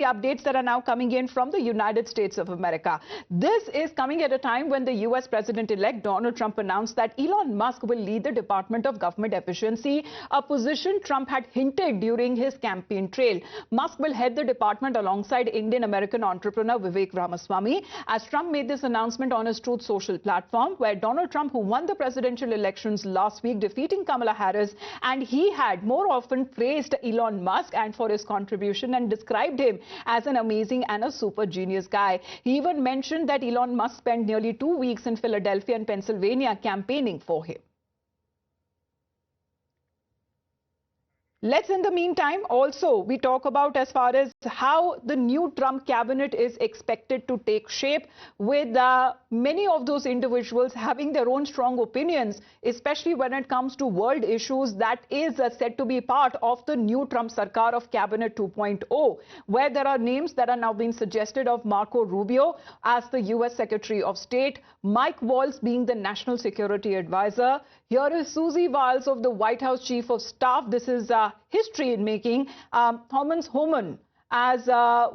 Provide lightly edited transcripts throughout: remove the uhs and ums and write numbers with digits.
updates that are now coming in from the United States of America. This is coming at a time when the US President-elect Donald Trump announced that Elon Musk will lead the Department of Government Efficiency, a position Trump had hinted during his campaign trail. Musk will head the department alongside Indian-American entrepreneur Vivek Ramaswamy, as Trump made this announcement on his Truth Social platform, where Donald Trump, who won the presidential elections last week, defeating Kamala Harris, and he had more often praised Elon Musk and for his contribution and described him as an amazing and a super genius guy. He even mentioned that Elon Musk spent nearly 2 weeks in Philadelphia and Pennsylvania campaigning for him. Let's, in the meantime, also we talk about as far as how the new Trump cabinet is expected to take shape, with many of those individuals having their own strong opinions, especially when it comes to world issues. That is said to be part of the new Trump Sarkar of Cabinet 2.0, where there are names that are now being suggested of Marco Rubio as the US Secretary of State, Mike Waltz being the National Security Advisor. Here is Susie Wiles of the White House Chief of Staff. This is history in making. Thomas Homan, as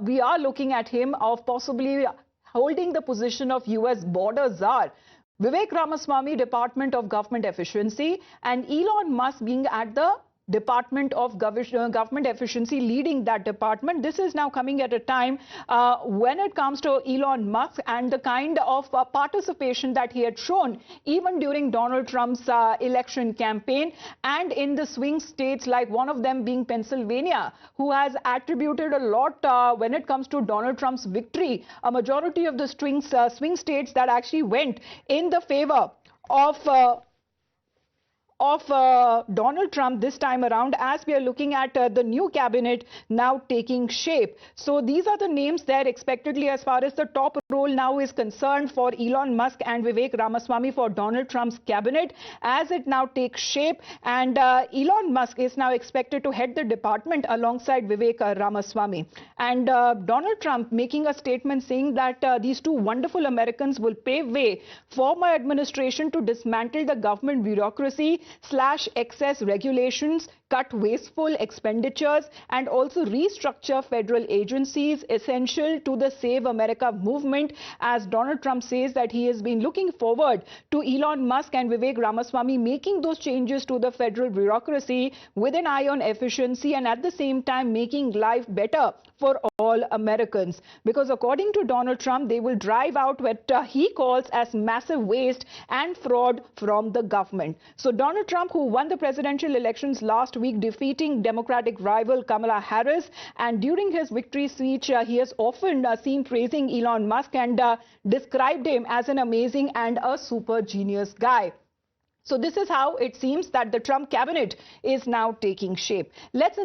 we are looking at him of possibly holding the position of US border czar. Vivek Ramaswamy, Department of Government Efficiency, and Elon Musk being at the Department of Government Efficiency, leading that department. This is now coming at a time when it comes to Elon Musk and the kind of participation that he had shown even during Donald Trump's election campaign, and in the swing states, like one of them being Pennsylvania, who has attributed a lot when it comes to Donald Trump's victory. A majority of the swing states that actually went in the favor of Donald Trump this time around, as we are looking at the new cabinet now taking shape. So these are the names there expectedly as far as the top role now is concerned for Elon Musk and Vivek Ramaswamy for Donald Trump's cabinet as it now takes shape. And Elon Musk is now expected to head the department alongside Vivek Ramaswamy. And Donald Trump making a statement saying that these two wonderful Americans will pave way for my administration to dismantle the government bureaucracy, slash excess regulations, cut wasteful expenditures, and also restructure federal agencies, essential to the Save America movement, as Donald Trump says that he has been looking forward to Elon Musk and Vivek Ramaswamy making those changes to the federal bureaucracy with an eye on efficiency, and at the same time making life better for all Americans. Because according to Donald Trump, they will drive out what he calls as massive waste and fraud from the government. So Donald Trump, who won the presidential elections last week, defeating Democratic rival Kamala Harris, and during his victory speech, he has often seen praising Elon Musk and described him as an amazing and a super genius guy. So this is how it seems that the Trump cabinet is now taking shape. Let's